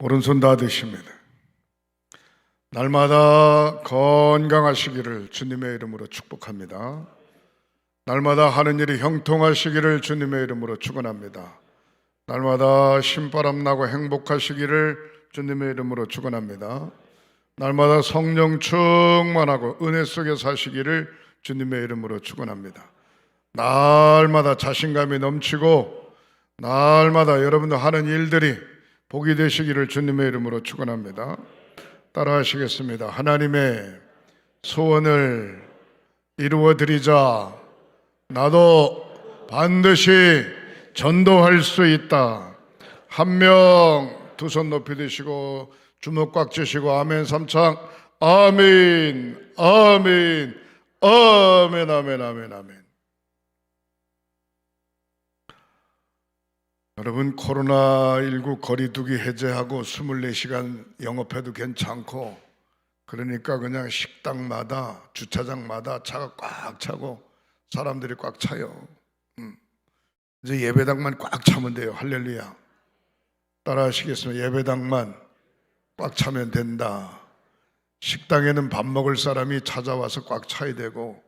오른손 다 드십니다. 날마다 건강하시기를 주님의 이름으로 축복합니다. 날마다 하는 일이 형통하시기를 주님의 이름으로 축원합니다. 날마다 신바람 나고 행복하시기를 주님의 이름으로 축원합니다. 날마다 성령 충만하고 은혜 속에 사시기를 주님의 이름으로 축원합니다. 날마다 자신감이 넘치고 날마다 여러분들 하는 일들이 복이 되시기를 주님의 이름으로 축원합니다. 따라하시겠습니다. 하나님의 소원을 이루어 드리자. 나도 반드시 전도할 수 있다. 한 명 두 손 높이 드시고 주먹 꽉 쥐시고 아멘 삼창. 아멘 아멘 아멘 아멘 아멘 아멘. 여러분, 코로나19 거리두기 해제하고 24시간 영업해도 괜찮고, 그러니까 그냥 식당마다 주차장마다 차가 꽉 차고 사람들이 꽉 차요. 이제 예배당만 꽉 차면 돼요. 할렐루야. 따라하시겠습니다. 예배당만 꽉 차면 된다. 식당에는 밥 먹을 사람이 찾아와서 꽉 차야 되고,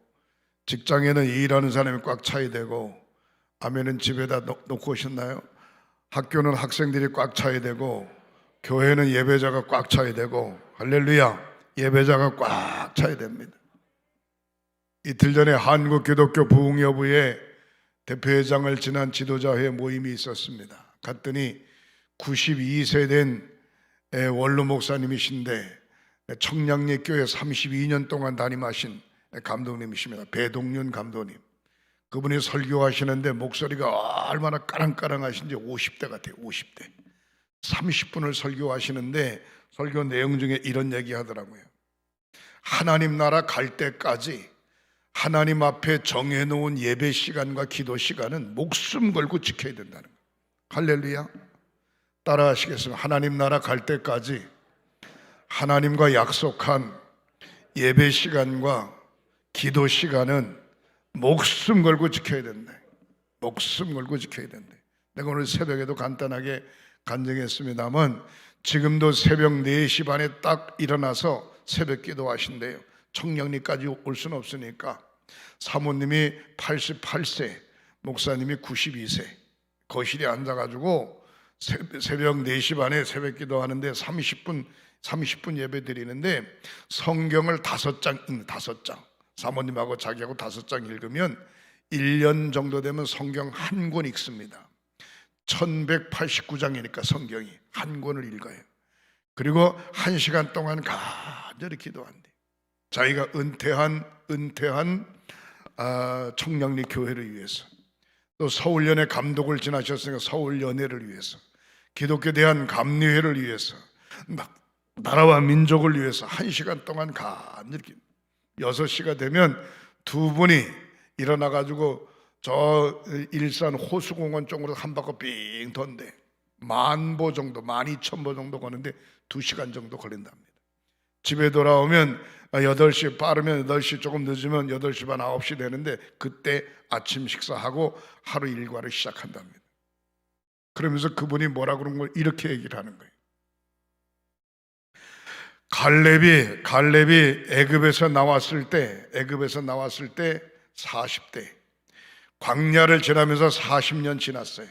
직장에는 일하는 사람이 꽉 차야 되고, 아멘은 집에다 놓고 오셨나요? 학교는 학생들이 꽉 차야 되고, 교회는 예배자가 꽉 차야 되고, 할렐루야, 예배자가 꽉 차야 됩니다. 이틀 전에 한국기독교 부흥여부에 대표회장을 지난 지도자회 모임이 있었습니다. 갔더니 92세 된 원로 목사님이신데 청량리 교회 32년 동안 담임하신 감독님이십니다. 배동윤 감독님. 그분이 설교하시는데 목소리가 얼마나 까랑까랑하신지 50대 같아요. 50대 30분을 설교하시는데 설교 내용 중에 이런 얘기 하더라고요. 하나님 나라 갈 때까지 하나님 앞에 정해놓은 예배 시간과 기도 시간은 목숨 걸고 지켜야 된다는 거예요. 할렐루야. 따라하시겠습니다. 하나님 나라 갈 때까지 하나님과 약속한 예배 시간과 기도 시간은 목숨 걸고 지켜야 된다. 목숨 걸고 지켜야 된다. 내가 오늘 새벽에도 간단하게 간증했습니다만 지금도 새벽 4시 반에 딱 일어나서 새벽 기도하신대요. 청량리까지 올 수는 없으니까 사모님이 88세, 목사님이 92세 거실에 앉아가지고 새벽 4시 반에 새벽 기도하는데 30분 예배 드리는데 성경을 5장 읽는 5장 사모님하고 자기하고 5장 읽으면 1년 정도 되면 성경 한 권 읽습니다. 1189장이니까 성경이 한 권을 읽어요. 그리고 1시간 동안 간절히 기도한대. 자기가 은퇴한 청량리 교회를 위해서, 또 서울연회 감독을 지나셨으니까 서울연회를 위해서, 기독교에 대한 감리회를 위해서, 나라와 민족을 위해서 1시간 동안 간절히 6시가 되면 두 분이 일어나가지고 저 일산 호수공원 쪽으로 한 바퀴 삥 돈대. 10,000보 정도, 12,000보 정도 가는데 2시간 정도 걸린답니다. 집에 돌아오면 8시, 빠르면 8시, 조금 늦으면 8시 반, 9시 되는데 그때 아침 식사하고 하루 일과를 시작한답니다. 그러면서 그분이 뭐라 그런 걸 이렇게 얘기를 하는 거예요. 갈렙이 애굽에서 나왔을 때 40대, 광야를 지나면서 40년 지났어요.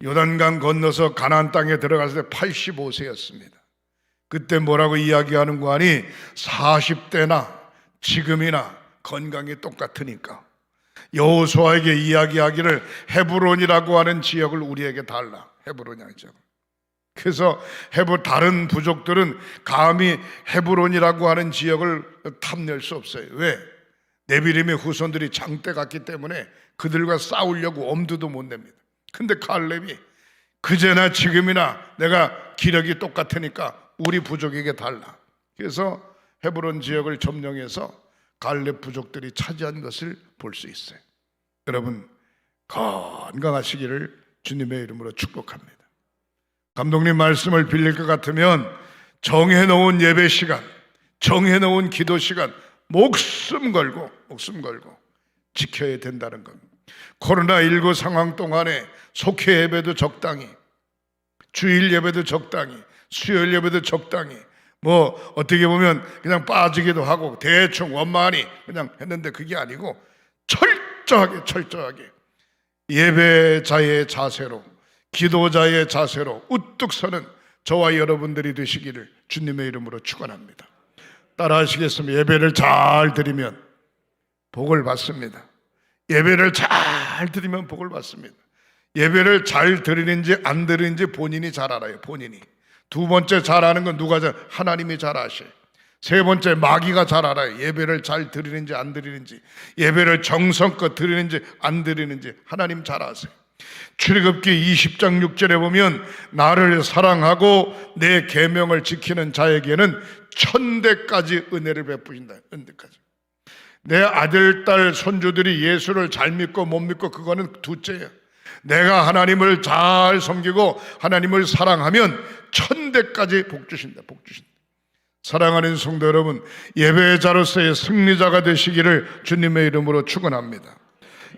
요단강 건너서 가나안 땅에 들어갔을 때 85세였습니다. 그때 뭐라고 이야기하는 거 아니? 40대나 지금이나 건강이 똑같으니까 여호수아에게 이야기하기를 헤브론이라고 하는 지역을 우리에게 달라. 헤브론이라는 지역. 그래서 다른 부족들은 감히 헤브론이라고 하는 지역을 탐낼 수 없어요. 왜? 네비림의 후손들이 장대 갔기 때문에 그들과 싸우려고 엄두도 못 냅니다. 근데 갈렙이 그제나 지금이나 내가 기력이 똑같으니까 우리 부족에게 달라. 그래서 헤브론 지역을 점령해서 갈렙 부족들이 차지한 것을 볼 수 있어요. 여러분, 건강하시기를 주님의 이름으로 축복합니다. 감독님 말씀을 빌릴 것 같으면 정해놓은 예배 시간, 정해놓은 기도 시간 목숨 걸고 지켜야 된다는 겁니다. 코로나19 상황 동안에 속회 예배도 적당히, 주일 예배도 적당히, 수요일 예배도 적당히, 뭐 어떻게 보면 그냥 빠지기도 하고 대충 원만히 그냥 했는데 그게 아니고 철저하게 예배자의 자세로, 기도자의 자세로 우뚝 서는 저와 여러분들이 되시기를 주님의 이름으로 축원합니다. 따라 하시겠습니다. 예배를 잘 드리면 복을 받습니다. 예배를 잘 드리면 복을 받습니다. 예배를 잘 드리는지 안 드리는지 본인이 잘 알아요. 본인이. 두 번째 잘 아는 건 누가 잘? 하나님이 잘 아셔요. 세 번째 마귀가 잘 알아요. 예배를 잘 드리는지 안 드리는지, 예배를 정성껏 드리는지 안 드리는지 하나님 잘 아세요. 출애굽기 20장 6절에 보면 나를 사랑하고 내 계명을 지키는 자에게는 1000대까지 은혜를 베푸신다. 은혜까지. 내 아들, 딸, 손주들이 예수를 잘 믿고 못 믿고 그거는 둘째예요. 내가 하나님을 잘 섬기고 하나님을 사랑하면 1000대까지 복 주신다. 복 주신다. 사랑하는 성도 여러분, 예배자로서의 승리자가 되시기를 주님의 이름으로 축원합니다.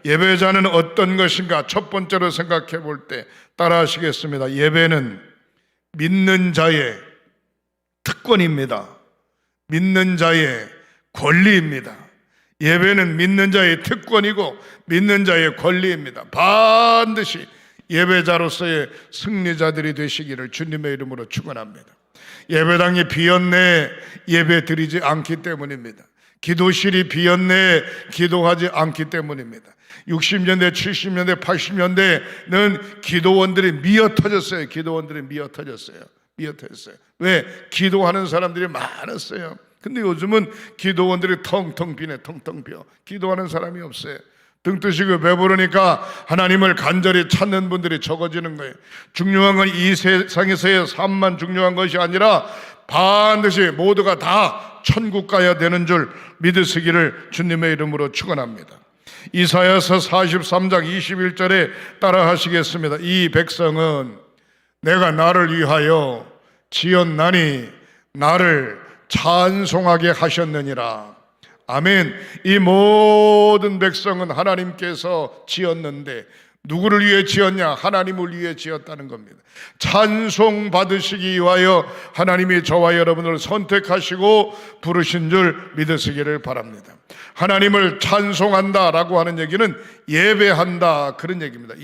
예배자는 어떤 것인가? 첫 번째로 생각해 볼 때 따라 하시겠습니다. 예배는 믿는 자의 특권입니다. 믿는 자의 권리입니다. 예배는 믿는 자의 특권이고 믿는 자의 권리입니다. 반드시 예배자로서의 승리자들이 되시기를 주님의 이름으로 축원합니다. 예배당이 비었네 예배 드리지 않기 때문입니다. 기도실이 비었네 기도하지 않기 때문입니다. 60년대, 70년대, 80년대는 기도원들이 미어 터졌어요. 기도원들이 미어 터졌어요. 왜? 기도하는 사람들이 많았어요. 근데 요즘은 기도원들이 텅텅 비네. 텅텅 비어. 기도하는 사람이 없어요. 등 뜨시고 배부르니까 하나님을 간절히 찾는 분들이 적어지는 거예요. 중요한 건 이 세상에서의 삶만 중요한 것이 아니라 반드시 모두가 다 천국 가야 되는 줄 믿으시기를 주님의 이름으로 축원합니다. 이사야서 43장 21절에 따라 하시겠습니다. 이 백성은 내가 나를 위하여 지었나니 나를 찬송하게 하셨느니라. 아멘. 이 모든 백성은 하나님께서 지었는데 누구를 위해 지었냐? 하나님을 위해 지었다는 겁니다. 찬송 받으시기 위하여 하나님이 저와 여러분을 선택하시고 부르신 줄 믿으시기를 바랍니다. 하나님을 찬송한다라고 하는 얘기는 예배한다 그런 얘기입니다.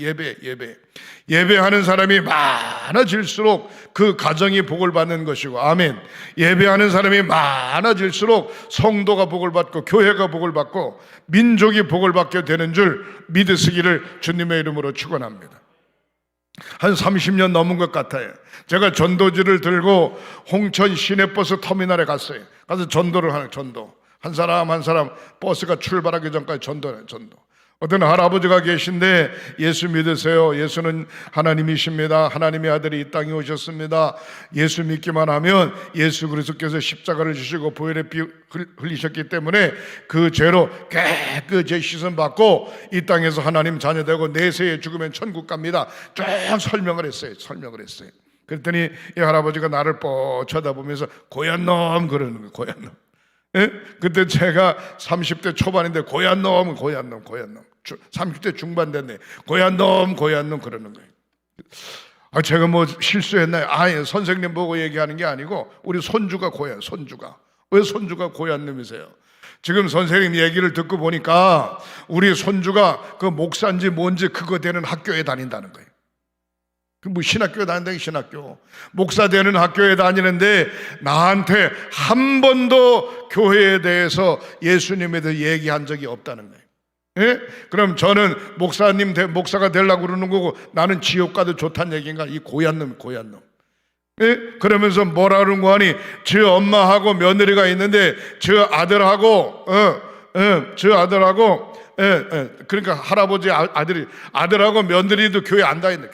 예배하는 사람이 많아질수록 그 가정이 복을 받는 것이고, 아멘. 예배하는 사람이 많아질수록 성도가 복을 받고 교회가 복을 받고 민족이 복을 받게 되는 줄 믿으시기를 주님의 이름으로 축원합니다. 한 30년 넘은 것 같아요. 제가 전도지를 들고 홍천 시내버스 터미널에 갔어요. 가서 전도를 하는 전도. 한 사람 한 사람 버스가 출발하기 전까지 전도해요. 전도. 어떤 할아버지가 계신데 예수 믿으세요. 예수는 하나님이십니다. 하나님의 아들이 이 땅에 오셨습니다. 예수 믿기만 하면 예수 그리스도께서 십자가를 주시고 보혈의 피 흘리셨기 때문에 그 죄로 깨끗이 씻음 받고 이 땅에서 하나님 자녀 되고 내세에 죽으면 천국 갑니다. 쭉 설명을 했어요. 그랬더니 이 할아버지가 나를 뻗 쳐다보면서 고얀 놈 그러는 거예요. 고얀 놈. 예? 그때 제가 30대 초반인데 고얀 놈 30대 중반 됐네. 고얀 놈 그러는 거예요. 제가 뭐 실수했나요? 아예 선생님 보고 얘기하는 게 아니고 우리 손주가 손주가. 왜 손주가 고얀 놈이세요? 지금 선생님 얘기를 듣고 보니까 우리 손주가 그 목사인지 뭔지 그거 되는 학교에 다닌다는 거예요. 뭐 신학교에 다닌다는 게 신학교. 목사 되는 학교에 다니는데 나한테 한 번도 교회에 대해서 예수님에 대해 얘기한 적이 없다는 거예요. 예? 그럼 저는 목사가 되려고 그러는 거고 나는 지옥 가도 좋다는 얘기인가? 이 고얀 놈. 예? 그러면서 뭐라 그러는 거 하니 저 엄마하고 며느리가 있는데 저 아들하고 그러니까 할아버지 아들하고 며느리도 교회 안 다닌대.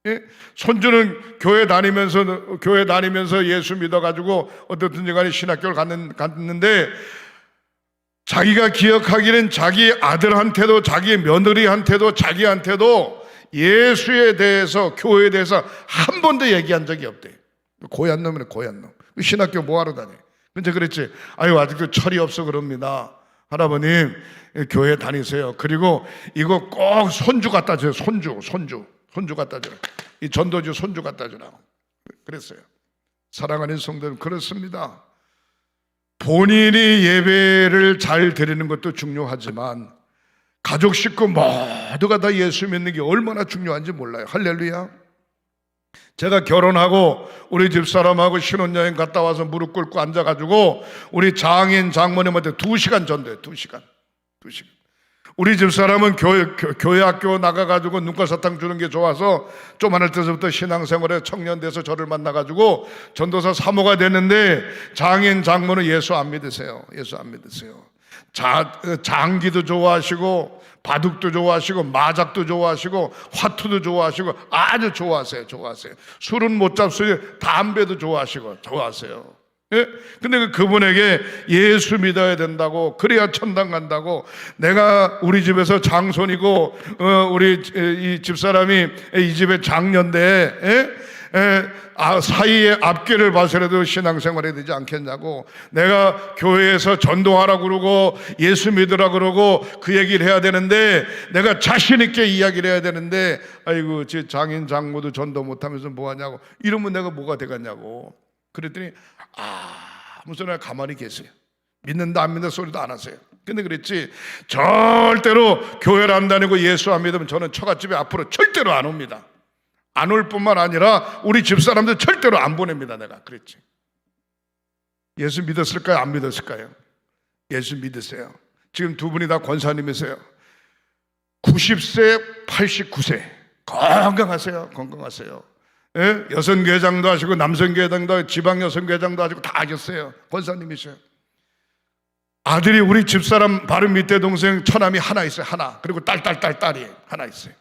예? 손주는 교회 다니면서 예수 믿어가지고 어떻든지 간에 신학교를 갔는데 자기가 기억하기는 자기 아들한테도 자기 며느리한테도 자기한테도 예수에 대해서 교회에 대해서 한 번도 얘기한 적이 없대. 고얀 놈이네. 고얀 놈. 신학교 뭐하러 다녀? 근데 그랬지. 아직도 철이 없어 그럽니다. 할아버님 교회 다니세요. 그리고 이거 꼭 손주 갖다 줘요. 손주 갖다 줘라. 이 전도주 손주 갖다 주라고. 그랬어요. 사랑하는 성도는 그렇습니다. 본인이 예배를 잘 드리는 것도 중요하지만 가족 식구 모두가 다 예수 믿는 게 얼마나 중요한지 몰라요. 할렐루야. 제가 결혼하고 우리 집사람하고 신혼여행 갔다 와서 무릎 꿇고 앉아가지고 우리 장인 장모님한테 2시간 전도해요. 2시간. 우리 집사람은 교회 학교 나가가지고 눈가사탕 주는 게 좋아서 조만할 때부터 신앙생활에 청년돼서 저를 만나가지고 전도사 사모가 됐는데 장인 장모는 예수 안 믿으세요. 예수 안 믿으세요. 장기도 좋아하시고 바둑도 좋아하시고 마작도 좋아하시고 화투도 좋아하시고 아주 좋아하세요. 술은 못 잡수요. 담배도 좋아하세요. 예? 근데 그분에게 예수 믿어야 된다고, 그래야 천당 간다고, 내가 우리 집에서 장손이고 우리 이 집사람이 이 집의 장녀인데 사이에 앞길을 봐서라도 신앙생활해야 되지 않겠냐고, 내가 교회에서 전도하라고 그러고 예수 믿으라고 그러고 그 얘기를 해야 되는데 내가 자신 있게 이야기를 해야 되는데 아이고 제 장인 장모도 전도 못하면서 뭐하냐고, 이러면 내가 뭐가 되겠냐고. 그랬더니 아무 소리나 가만히 계세요. 믿는다 안 믿는다 소리도 안 하세요. 근데 그랬지, 절대로 교회를 안 다니고 예수 안 믿으면 저는 처갓집에 앞으로 절대로 안 옵니다. 안 올 뿐만 아니라 우리 집사람들 절대로 안 보냅니다. 내가 그랬지. 예수 믿었을까요? 안 믿었을까요? 예수 믿으세요. 지금 두 분이 다 권사님이세요. 90세 89세 건강하세요. 예? 여성계장도 하시고 남성계장도 하시고 지방여성계장도 하시고 다 하셨어요. 권사님이세요. 아들이 우리 집사람 바로 밑에 동생 처남이 하나 있어요. 하나. 그리고 딸이 하나 있어요.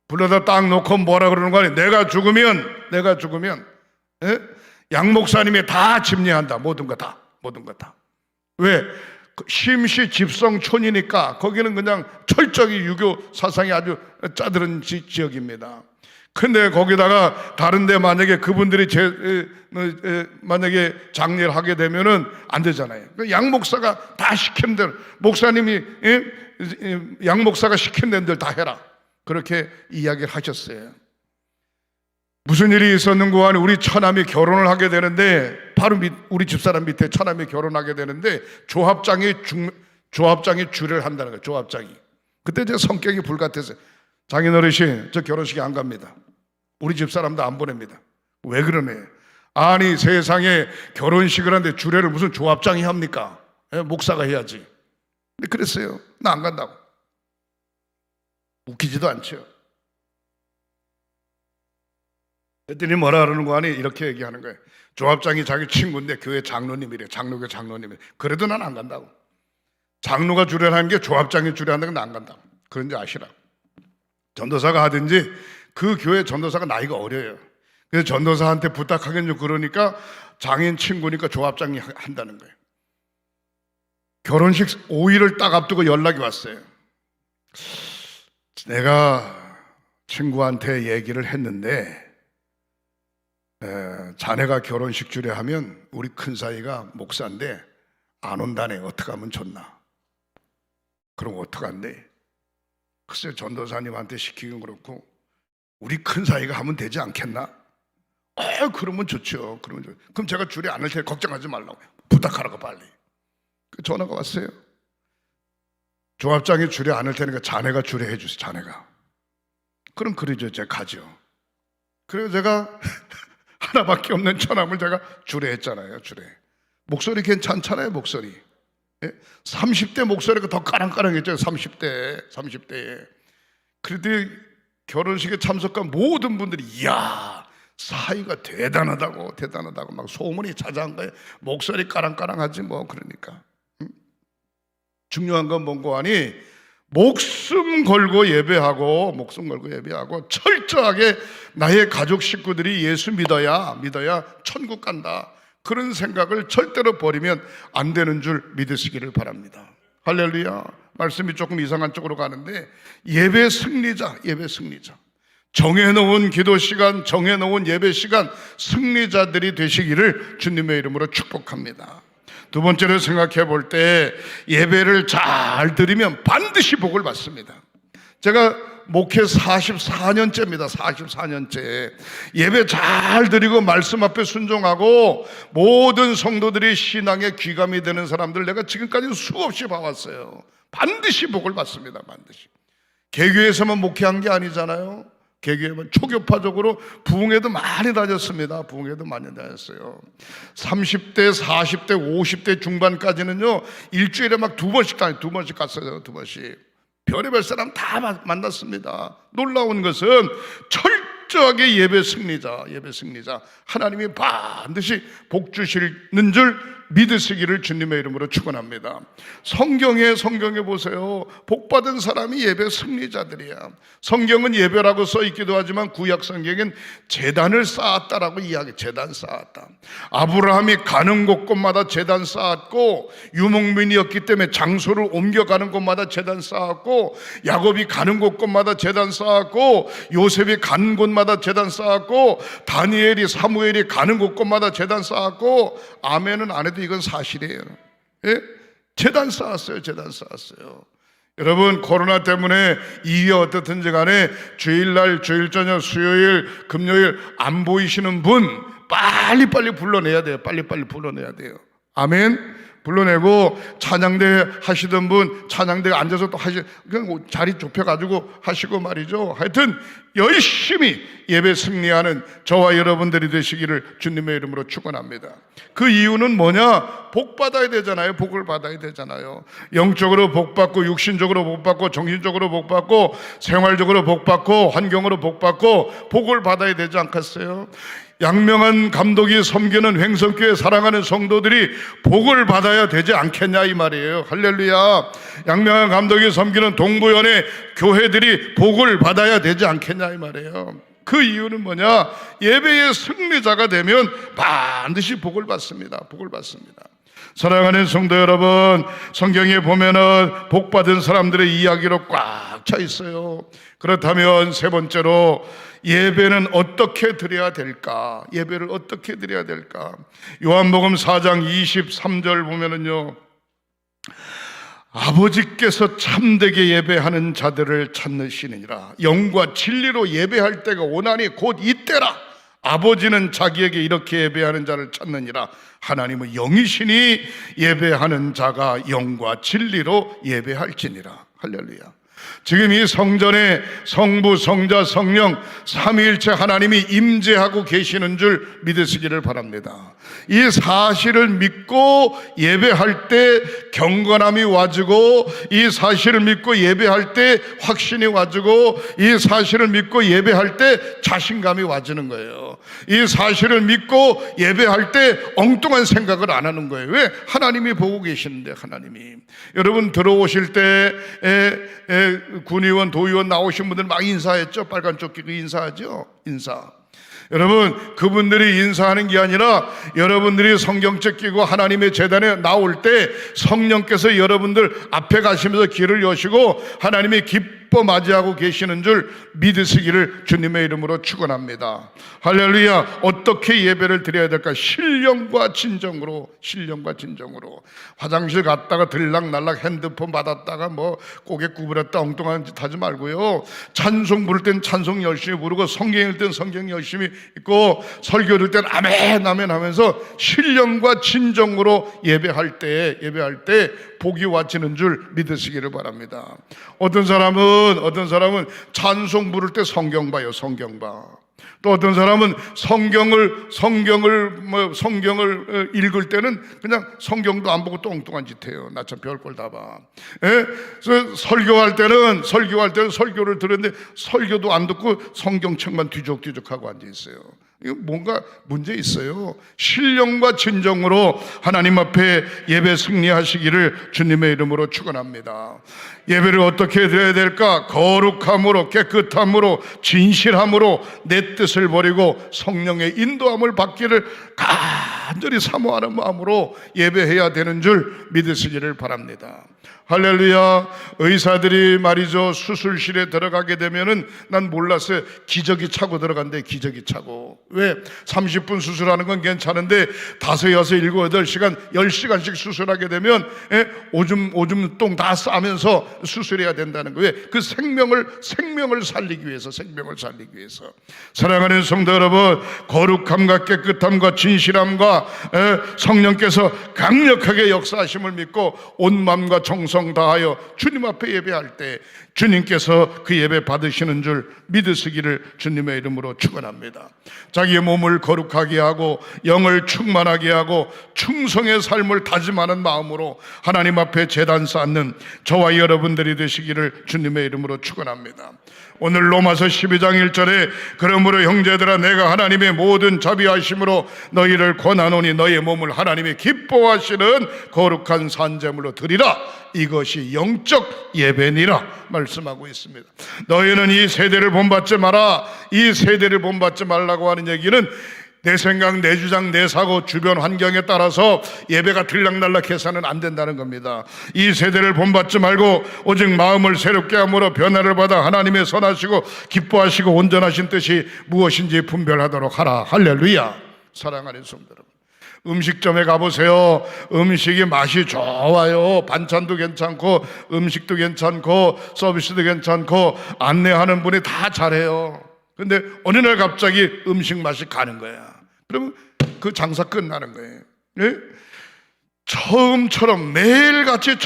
불러다 딱 놓고 뭐라 그러는 거 아니에요. 내가 죽으면 예? 양 목사님이 다 집례한다. 모든 거 다. 왜? 심시 집성촌이니까 거기는 그냥 철저히 유교 사상이 아주 짜들은 지역입니다. 근데 거기다가 다른데 만약에 그분들이 만약에 장례를 하게 되면은 안 되잖아요. 양 목사가 다 시킨 대로, 목사님이 양 목사가 시킨 대로 다 해라, 그렇게 이야기를 하셨어요. 무슨 일이 있었는고 하니 우리 처남이 결혼을 하게 되는데, 바로 우리 집사람 밑에 처남이 결혼하게 되는데 조합장이 주례를 한다는 거예요. 조합장이. 그때 제 성격이 불같았어요. 장인어르신, 저 결혼식에 안 갑니다. 우리 집사람도 안 보냅니다. 왜 그러네? 아니 세상에 결혼식을 하는데 주례를 무슨 조합장이 합니까? 목사가 해야지. 근데 그랬어요. 나 안 간다고. 웃기지도 않죠. 그랬더니 뭐라 그러는 거 아니? 이렇게 얘기하는 거예요. 조합장이 자기 친구인데 교회 장로님이래. 장로교 장로님이래. 그래도 난 안 간다고. 장로가 주례를 하는 게 조합장이 주례한다는 건 난 안 간다고. 그런지 아시라. 전도사가 하든지, 그 교회 전도사가 나이가 어려요. 그래서 전도사한테 부탁하겠냐 그러니까 장인 친구니까 조합장이 한다는 거예요. 결혼식 5일을 딱 앞두고 연락이 왔어요. 내가 친구한테 얘기를 했는데 자네가 결혼식 주례하면 우리 큰사이가 목사인데 안 온다네. 어떻게 하면 좋나? 그럼 어떡한데? 글쎄 전도사님한테 시키긴 그렇고 우리 큰사이가 하면 되지 않겠나? 그러면 좋죠. 그럼 제가 주례 안 할 테니 걱정하지 말라고, 부탁하라고 빨리. 전화가 왔어요. 조합장이 주례 안 할 테니까 자네가 주례해 주세요. 자네가. 그럼 그러죠. 제가 가죠. 그래서 제가 하나밖에 없는 처남을 제가 주례했잖아요. 주례. 목소리 괜찮잖아요. 목소리. 30대 목소리가 더 까랑까랑했죠. 30대에. 그랬더니 결혼식에 참석한 모든 분들이 이야, 사이가 대단하다고 막 소문이 자자한 거예요. 목소리 까랑까랑하지 뭐. 그러니까 중요한 건 뭔고 하니, 목숨 걸고 예배하고 철저하게 나의 가족 식구들이 예수 믿어야 천국 간다, 그런 생각을 절대로 버리면 안 되는 줄 믿으시기를 바랍니다. 할렐루야. 말씀이 조금 이상한 쪽으로 가는데, 예배 승리자. 정해놓은 기도 시간, 정해놓은 예배 시간 승리자들이 되시기를 주님의 이름으로 축복합니다. 두 번째로 생각해 볼 때, 예배를 잘 드리면 반드시 복을 받습니다. 제가 목회 44년째입니다. 44년째. 예배 잘 드리고 말씀 앞에 순종하고 모든 성도들이 신앙에 귀감이 되는 사람들 내가 지금까지 수없이 봐왔어요. 반드시 복을 받습니다. 반드시. 개교에서만 목회한 게 아니잖아요. 개교에만 초교파적으로 부흥회도 많이 다녔습니다. 부흥회도 많이 다녔어요. 30대, 40대, 50대 중반까지는요 일주일에 막 두 번씩 갔어요. 두 번씩. 별의별 사람 다 만났습니다. 놀라운 것은 철저하게 예배 승리자 하나님이 반드시 복 주시는 줄 믿으시기를 주님의 이름으로 축원합니다. 성경에 보세요. 복받은 사람이 예배 승리자들이야. 성경은 예배라고 써 있기도 하지만 구약 성경엔 제단을 쌓았다라고 이야기. 제단 쌓았다. 아브라함이 가는 곳곳마다 제단 쌓았고, 유목민이었기 때문에 장소를 옮겨가는 곳마다 제단 쌓았고, 야곱이 가는 곳곳마다 제단 쌓았고, 요셉이 가는 곳마다 제단 쌓았고, 다니엘이 사무엘이 가는 곳곳마다 제단 쌓았고, 아멘은 안 해도 이건 사실이에요. 예? 제단 쌓았어요. 제단 쌓았어요. 여러분, 코로나 때문에 이게 어떻든지 간에 주일날, 주일 저녁, 수요일, 금요일 안 보이시는 분 빨리빨리 불러내야 돼요. 빨리빨리 불러내야 돼요. 아멘. 불러내고, 찬양대 하시던 분 찬양대 앉아서 또 그냥 자리 좁혀가지고 하시고 말이죠. 하여튼 열심히 예배 승리하는 저와 여러분들이 되시기를 주님의 이름으로 축원합니다. 그 이유는 뭐냐? 복 받아야 되잖아요. 복을 받아야 되잖아요. 영적으로 복 받고, 육신적으로 복 받고, 정신적으로 복 받고, 생활적으로 복 받고, 환경으로 복 받고, 복을 받아야 되지 않겠어요? 양명한 감독이 섬기는 횡성교회 사랑하는 성도들이 복을 받아야 되지 않겠냐 이 말이에요. 할렐루야. 양명한 감독이 섬기는 동부연의 교회들이 복을 받아야 되지 않겠냐 이 말이에요. 그 이유는 뭐냐? 예배의 승리자가 되면 반드시 복을 받습니다. 복을 받습니다. 사랑하는 성도 여러분, 성경에 보면은 복 받은 사람들의 이야기로 꽉 차 있어요. 그렇다면 세 번째로 예배는 어떻게 드려야 될까? 예배를 어떻게 드려야 될까? 요한복음 4장 23절 보면은요, 아버지께서 참되게 예배하는 자들을 찾으시느니라. 영과 진리로 예배할 때가 오나니 곧 이때라. 아버지는 자기에게 이렇게 예배하는 자를 찾느니라. 하나님은 영이시니 예배하는 자가 영과 진리로 예배할지니라. 할렐루야. 지금 이 성전에 성부, 성자, 성령 삼위일체 하나님이 임재하고 계시는 줄 믿으시기를 바랍니다. 이 사실을 믿고 예배할 때 경건함이 와지고, 이 사실을 믿고 예배할 때 확신이 와지고, 이 사실을 믿고 예배할 때 자신감이 와지는 거예요. 이 사실을 믿고 예배할 때 엉뚱한 생각을 안 하는 거예요. 왜? 하나님이 보고 계시는데. 하나님이. 여러분 들어오실 때 군의원, 도의원 나오신 분들 막 인사했죠. 빨간 조끼 인사하죠. 인사. 여러분, 그분들이 인사하는 게 아니라 여러분들이 성경책 끼고 하나님의 제단에 나올 때 성령께서 여러분들 앞에 가시면서 길을 여시고 하나님이 기뻐 맞이하고 계시는 줄 믿으시기를 주님의 이름으로 축원합니다. 할렐루야. 어떻게 예배를 드려야 될까? 신령과 진정으로. 신령과 진정으로. 화장실 갔다가 들락날락 핸드폰 받았다가 뭐 고개 구부렸다 엉뚱한 짓 하지 말고요. 찬송 부를 땐 찬송 열심히 부르고, 성경 읽을 땐 성경 열심히 읽고, 설교 들을 땐 아멘 아멘 하면서 신령과 진정으로 예배할 때 복이 와지는 줄 믿으시기를 바랍니다. 어떤 사람은 찬송 부를 때 성경 봐요. 성경 봐. 또 어떤 사람은 성경을 읽을 때는 그냥 성경도 안 보고 또 엉뚱한 짓 해요. 나 참 별걸 다 봐. 예? 그래서 설교할 때는 설교를 들었는데 설교도 안 듣고 성경책만 뒤적뒤적하고 앉아 있어요. 이거 뭔가 문제 있어요. 신령과 진정으로 하나님 앞에 예배 승리하시기를 주님의 이름으로 축원합니다. 예배를 어떻게 드려야 될까? 거룩함으로, 깨끗함으로, 진실함으로 내 뜻을 버리고 성령의 인도함을 받기를 간절히 사모하는 마음으로 예배해야 되는 줄 믿으시기를 바랍니다. 할렐루야. 의사들이 말이죠, 수술실에 들어가게 되면은 난 몰랐어요. 기저귀 차고 들어간대. 기저귀 차고. 왜? 30분 수술하는 건 괜찮은데 5, 6, 7, 8시간 10시간씩 수술하게 되면 오줌 똥 다 싸면서 수술해야 된다는 거예요. 그 생명을 살리기 위해서, 생명을 살리기 위해서. 사랑하는 성도 여러분, 거룩함과 깨끗함과 진실함과 성령께서 강력하게 역사하심을 믿고 온 마음과 정성 다하여 주님 앞에 예배할 때 주님께서 그 예배 받으시는 줄 믿으시기를 주님의 이름으로 축원합니다. 자기의 몸을 거룩하게 하고 영을 충만하게 하고 충성의 삶을 다짐하는 마음으로 하나님 앞에 제단 쌓는 저와 여러분들이 되시기를 주님의 이름으로 축원합니다. 오늘 로마서 12장 1절에 그러므로 형제들아 내가 하나님의 모든 자비하심으로 너희를 권하노니 너희의 몸을 하나님이 기뻐하시는 거룩한 산제물로 드리라. 이것이 영적 예배니라 말씀하고 있습니다. 너희는 이 세대를 본받지 마라. 이 세대를 본받지 말라고 하는 얘기는 내 생각, 내 주장, 내 사고, 주변 환경에 따라서 예배가 들락날락 해서는 안 된다는 겁니다. 이 세대를 본받지 말고 오직 마음을 새롭게 함으로 변화를 받아 하나님의 선하시고 기뻐하시고 온전하신 뜻이 무엇인지 분별하도록 하라. 할렐루야. 사랑하는 성도 여러분, 음식점에 가보세요. 음식이 맛이 좋아요. 반찬도 괜찮고 음식도 괜찮고 서비스도 괜찮고 안내하는 분이 다 잘해요. 근데 어느 날 갑자기 음식 맛이 가는 거야. 그러면 그 장사 끝나는 거예요. 네? 처음처럼 매일같이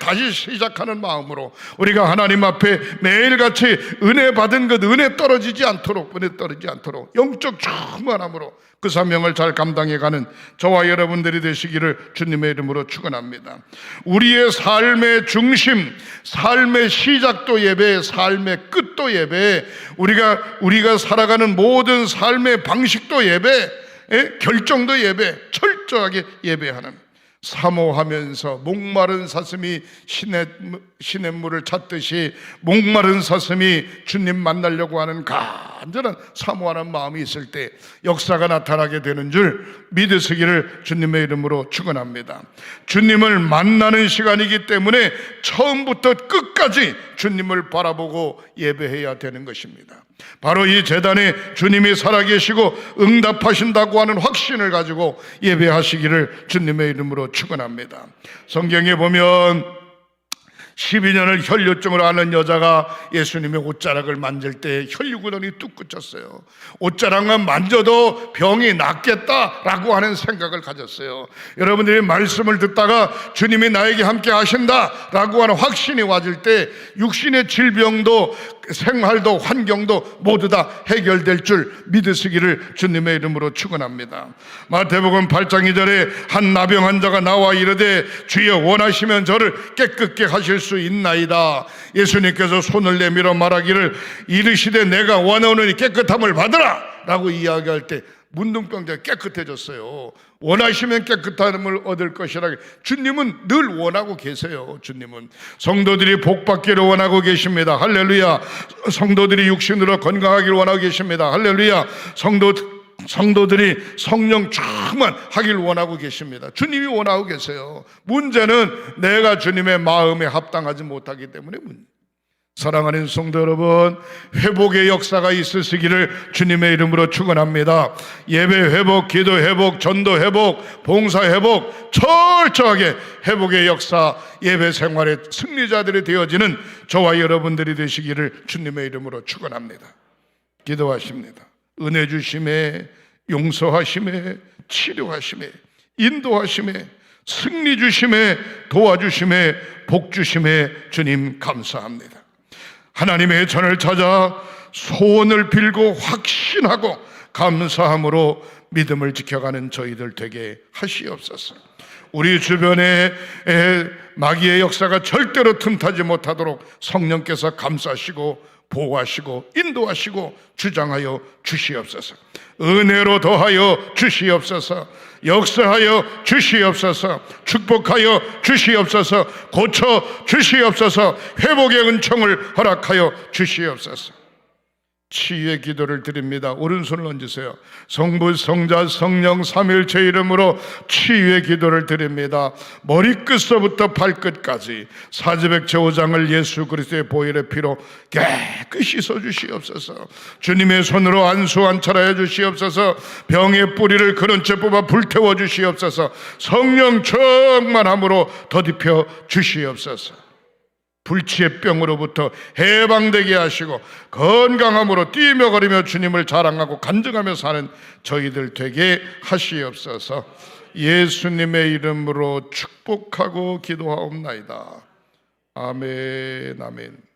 다시 시작하는 마음으로 우리가 하나님 앞에 매일같이 은혜 받은 것 은혜 떨어지지 않도록 영적 충만함으로 그 사명을 잘 감당해가는 저와 여러분들이 되시기를 주님의 이름으로 축원합니다. 우리의 삶의 중심, 삶의 시작도 예배, 삶의 끝도 예배, 우리가 살아가는 모든 삶의 방식도 예배, 결정도 예배, 철저하게 예배하는, 사모하면서 목마른 사슴이 시냇물을 찾듯이 목마른 사슴이 주님 만나려고 하는 간절한 사모하는 마음이 있을 때 역사가 나타나게 되는 줄 믿으시기를 주님의 이름으로 축원합니다. 주님을 만나는 시간이기 때문에 처음부터 끝까지 주님을 바라보고 예배해야 되는 것입니다. 바로 이 제단에 주님이 살아계시고 응답하신다고 하는 확신을 가지고 예배하시기를 주님의 이름으로 축원합니다. 성경에 보면 12년을 혈류증을 앓는 여자가 예수님의 옷자락을 만질 때 혈류근원이 뚝 끊겼어요. 옷자락만 만져도 병이 낫겠다라고 하는 생각을 가졌어요. 여러분들이 말씀을 듣다가 주님이 나에게 함께 하신다라고 하는 확신이 와질 때 육신의 질병도 생활도 환경도 모두 다 해결될 줄 믿으시기를 주님의 이름으로 축원합니다. 마태복음 8장 2절에 한 나병 환자가 나와 이르되 주여 원하시면 저를 깨끗게 하실 수 있나이다. 예수님께서 손을 내밀어 말하기를 이르시되 내가 원하노니 깨끗함을 받으라 라고 이야기할 때 문둥병자가 깨끗해졌어요. 원하시면 깨끗함을 얻을 것이라. 주님은 늘 원하고 계세요. 주님은 성도들이 복받기를 원하고 계십니다. 할렐루야. 성도들이 육신으로 건강하기를 원하고 계십니다. 할렐루야. 성도들이 성령 충만하길 원하고 계십니다. 주님이 원하고 계세요. 문제는 내가 주님의 마음에 합당하지 못하기 때문에 사랑하는 성도 여러분, 회복의 역사가 있으시기를 주님의 이름으로 축원합니다. 예배 회복, 기도 회복, 전도 회복, 봉사 회복, 철저하게 회복의 역사, 예배 생활의 승리자들이 되어지는 저와 여러분들이 되시기를 주님의 이름으로 축원합니다. 기도하십니다. 은혜 주심에, 용서하심에, 치료하심에, 인도하심에, 승리 주심에, 도와주심에, 복 주심에 주님 감사합니다. 하나님의 전을 찾아 소원을 빌고 확신하고 감사함으로 믿음을 지켜가는 저희들 되게 하시옵소서. 우리 주변에 마귀의 역사가 절대로 틈타지 못하도록 성령께서 감싸시고 보호하시고 인도하시고 주장하여 주시옵소서. 은혜로 더하여 주시옵소서. 역사하여 주시옵소서. 축복하여 주시옵소서. 고쳐 주시옵소서. 회복의 은총을 허락하여 주시옵소서. 치유의 기도를 드립니다. 오른손을 얹으세요. 성부, 성자, 성령 삼일체 이름으로 치유의 기도를 드립니다. 머리끝서부터 발끝까지 사지백체 5장을 예수 그리스도의 보혈의 피로 깨끗이 씻어주시옵소서. 주님의 손으로 안수 안찰하여 주시옵소서. 병의 뿌리를 그런 채 뽑아 불태워 주시옵소서. 성령 충만함으로 더딥혀 주시옵소서. 불치의 병으로부터 해방되게 하시고 건강함으로 뛰며 걸으며 주님을 자랑하고 간증하며 사는 저희들 되게 하시옵소서. 예수님의 이름으로 축복하고 기도하옵나이다. 아멘, 아멘.